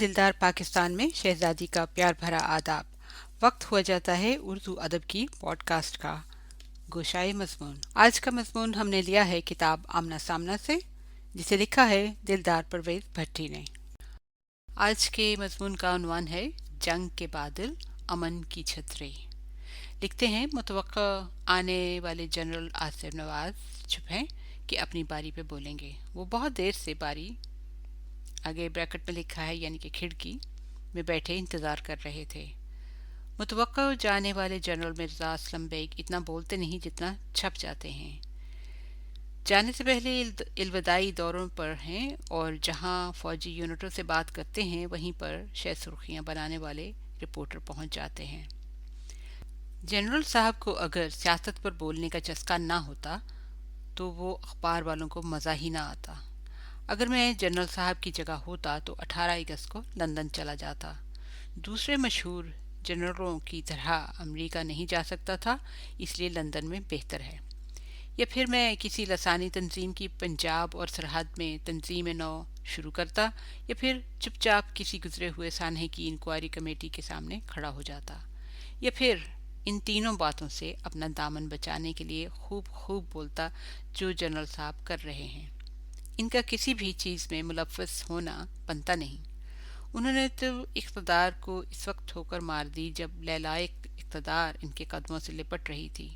दिलदार पाकिस्तान में शहजादी का प्यार भरा आदाब। वक्त हुआ जाता है उर्दू अदब की पॉडकास्ट का। गोशाए मजमून। आज का मजमून हमने लिया है किताब आमना सामना से, जिसे लिखा है दिलदार परवेज भट्टी ने। आज के मजमून का उन्वान है जंग के बादल अमन की छतरी। लिखते हैं मुतवक्का आने वाले जनरल आसिफ नवाज चुप हैं कि अपनी बारी पे बोलेंगे। वो बहुत देर से बारी आगे ब्रैकेट में लिखा है यानी कि खिड़की में बैठे इंतज़ार कर रहे थे। मुतवक्का जाने वाले जनरल मिर्ज़ा असलम बेग इतना बोलते नहीं जितना छप जाते हैं। जाने से पहले इल्वदाई दौरों पर हैं और जहां फ़ौजी यूनिटों से बात करते हैं वहीं पर शह सुर्खियां बनाने वाले रिपोर्टर पहुंच जाते हैं। जनरल साहब को अगर सियासत पर बोलने का चस्का ना होता तो वो अखबार वालों को मज़ा ही ना आता। अगर मैं जनरल साहब की जगह होता तो 18 अगस्त को लंदन चला जाता। दूसरे मशहूर जनरलों की तरह अमेरिका नहीं जा सकता था, इसलिए लंदन में बेहतर है। या फिर मैं किसी लसानी तंजीम की पंजाब और सरहद में तंजीम नौ शुरू करता, या फिर चुपचाप किसी गुजरे हुए सानहे की इंक्वायरी कमेटी के सामने खड़ा हो जाता, या फिर इन तीनों बातों से अपना दामन बचाने के लिए खूब खूब बोलता जो जनरल साहब कर रहे हैं। इनका किसी भी चीज़ में मुलव्वस होना बनता नहीं। उन्होंने तो इक़्तिदार को इस वक्त ठोकर मार दी जब लैलाए इक़्तिदार इनके कदमों से लिपट रही थी।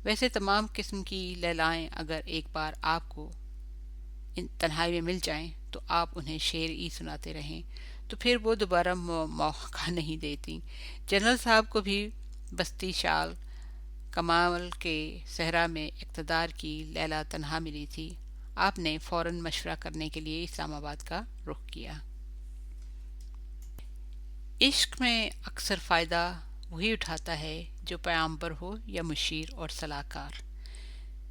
वैसे तमाम किस्म की लैलाएं अगर एक बार आपको इन तन्हाई में मिल जाएं तो आप उन्हें शेर ही सुनाते रहें तो फिर वो दोबारा मौका नहीं देती। जनरल साहब को भी बस्ती शाल कमाल के सहरा में इक़्तिदार की लैला तन्हा मिली थी। आपने फ़ौरन मशवरा करने के लिए इस्लामाबाद का रुख किया। इश्क में अक्सर फ़ायदा वही उठाता है जो पैगंबर हो या मुशीर और सलाहकार।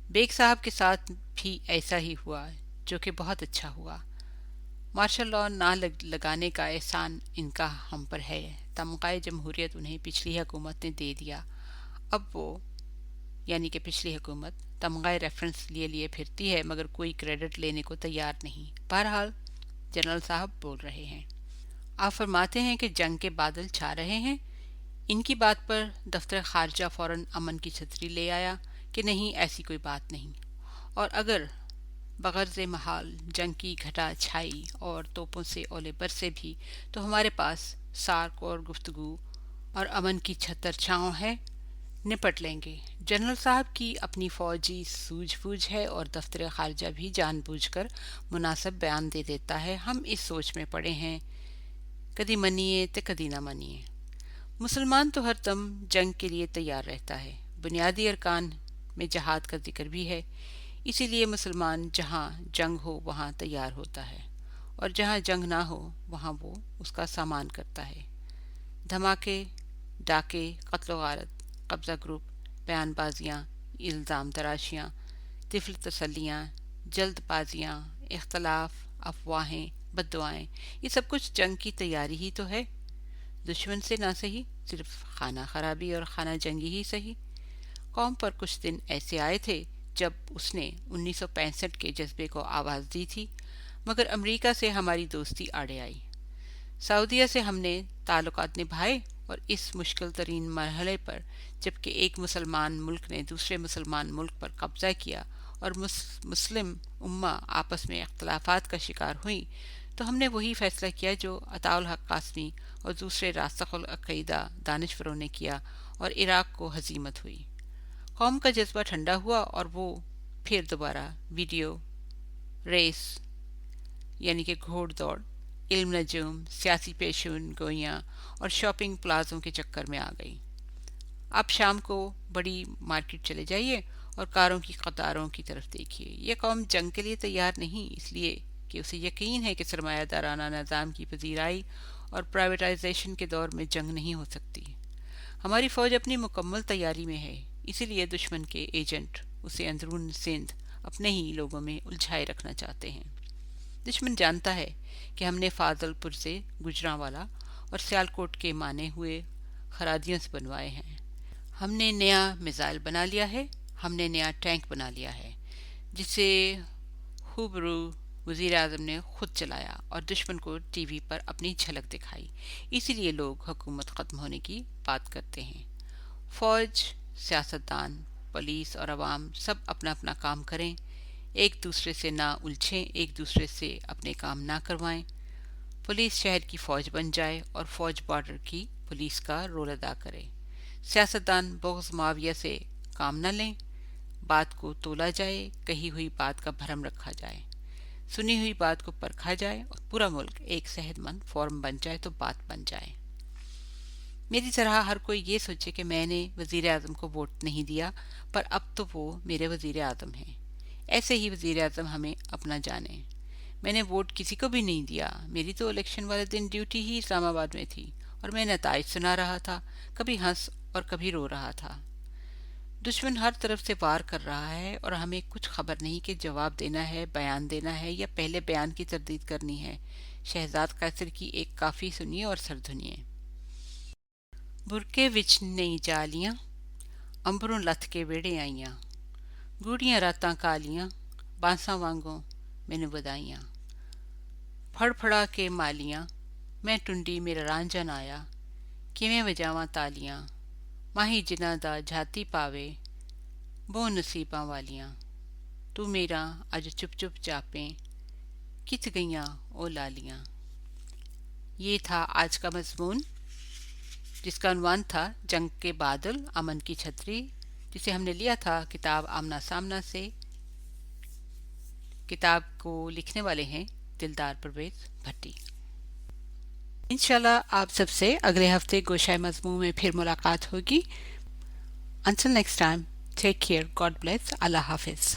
बेग साहब के साथ भी ऐसा ही हुआ, जो कि बहुत अच्छा हुआ। मार्शल लॉ ना लगाने का एहसान इनका हम पर है। तमगाए जमहूरियत उन्हें पिछली हुकूमत ने दे दिया। अब वो यानी कि पिछली हुकूमत तमगाए रेफरेंस लिए फिरती है, मगर कोई क्रेडिट लेने को तैयार नहीं। बहरहाल जनरल साहब बोल रहे हैं। आप फरमाते हैं कि जंग के बादल छा रहे हैं। इनकी बात पर दफ्तर खारजा फ़ौरन अमन की छतरी ले आया कि नहीं, ऐसी कोई बात नहीं, और अगर बगर्ज़ महाल जंग की घटा छाई और तोपों से ओले बरसे भी तो हमारे पास सार्क और गुफ्तगू और अमन की छतर छाँव है, निपट लेंगे। जनरल साहब की अपनी फ़ौजी सूझबूझ है और दफ्तर खारजा भी जानबूझकर मुनासिब बयान दे देता है। हम इस सोच में पड़े हैं, कदी मनिए तो कदी ना मनिए। मुसलमान तो हर दम जंग के लिए तैयार रहता है। बुनियादी अरकान में जहाद का जिक्र भी है, इसीलिए मुसलमान जहाँ जंग हो वहाँ तैयार होता है, और जहाँ जंग ना हो वहाँ वो उसका सामान करता है। धमाके, डाके, कत्ल गारत, कब्ज़ा ग्रुप, बयानबाजियाँ, इल्ज़ाम तराशियाँ, तिफल तसल्लियाँ, जल्दबाजियाँ, इख्तलाफ, अफवाहें, बद्दुआएँ, ये सब कुछ जंग की तैयारी ही तो है। दुश्मन से ना सही, सिर्फ खाना खराबी और खाना जंगी ही सही। कौम पर कुछ दिन ऐसे आए थे जब उसने 1965 के जज्बे को आवाज़ दी थी, मगर अमेरिका से हमारी दोस्ती आड़े आई। सऊदीया से हमने ताल्लुकात निभाए, और इस मुश्किल तरीन मरहले पर जबकि एक मुसलमान मुल्क ने दूसरे मुसलमान मुल्क पर कब्ज़ा किया और मुस्लिम उम्मा आपस में इख्तलाफात का शिकार हुई, तो हमने वही फ़ैसला किया जो अताउल हक कासमी और दूसरे रास्तुल अक़ीदा दानिशवरों ने किया, और इराक़ को हज़ीमत हुई। कौम का जज्बा ठंडा हुआ और वो फिर दोबारा वीडियो रेस यानी कि घोड़ दौड़, इल्म नजूम, सियासी पेशन गोइयाँ और शॉपिंग प्लाजों के चक्कर में आ गई। आप शाम को बड़ी मार्केट चले जाइए और कारों की कतारों की तरफ देखिए। यह कौम जंग के लिए तैयार नहीं, इसलिए कि उसे यकीन है कि सरमायादाराना निज़ाम की पजीराई और प्राइवेटाइजेशन के दौर में जंग नहीं हो सकती। हमारी फ़ौज अपनी मुकम्मल तैयारी में है, इसीलिए दुश्मन के एजेंट उसे अंदरून सिंध अपने ही लोगों में उलझाए रखना चाहते हैं। दुश्मन जानता है कि हमने फाजलपुर से गुजरांवाला और सियालकोट के माने हुए खरादियों से बनवाए हैं। हमने नया मिसाइल बना लिया है, हमने नया टैंक बना लिया है, जिसे हुबरू वज़ीर आज़म ने खुद चलाया और दुश्मन को टीवी पर अपनी झलक दिखाई। इसीलिए लोग हुकूमत ख़त्म होने की बात करते हैं। फ़ौज, सियासतदान, पुलिस और अवाम सब अपना अपना काम करें, एक दूसरे से ना उलझें, एक दूसरे से अपने काम ना करवाएं। पुलिस शहर की फ़ौज बन जाए और फ़ौज बॉर्डर की पुलिस का रोल अदा करे। सियासतदान बुग़्ज़ मुआविया से काम न लें, बात को तोला जाए, कही हुई बात का भरम रखा जाए, सुनी हुई बात को परखा जाए और पूरा मुल्क एक सेहतमंद फॉर्म बन जाए तो बात बन जाए। मेरी तरह हर कोई ये सोचे कि मैंने वज़ीर आज़म को वोट नहीं दिया, पर अब तो वो मेरे वज़ीर आज़म हैं। ऐसे ही वज़ीर आज़म हमें अपना जाने। मैंने वोट किसी को भी नहीं दिया, मेरी तो इलेक्शन वाले दिन ड्यूटी ही इस्लामाबाद में थी और मैं नताइज सुना रहा था, कभी हंस और कभी रो रहा था। दुश्मन हर तरफ से वार कर रहा है और हमें कुछ खबर नहीं कि जवाब देना है, बयान देना है या पहले बयान की तरदीद करनी है। शहजाद कैसर की एक काफ़ी सुनिए और सरधुनिए। बुरके विच नई जालियां, अंबरों लथ के वेड़े आईयां, गूड़ियां रातां कालियां, बांसां वांगों मैनू बधाइयां। फड़फड़ा के मालियां, मैं टुंडी मेरा रांझन आया, किवें वजावां तालियां, माही जिन्हां दा झाती पावे, बो नसीबां वालियां। तू मेरा अज चुप चुप जापें, किथ गईयां ओ लालियां। ये था आज का मजमून, जिसका उन्वान था जंग के बादल अमन की छतरी, जिसे हमने लिया था किताब आमना सामना से। किताब को लिखने वाले हैं दिलदार परवेज भट्टी। इंशाल्लाह आप सबसे अगले हफ्ते गोशाए मजमून में फिर मुलाकात होगी। Until next time, take care, God bless, Allah Hafiz.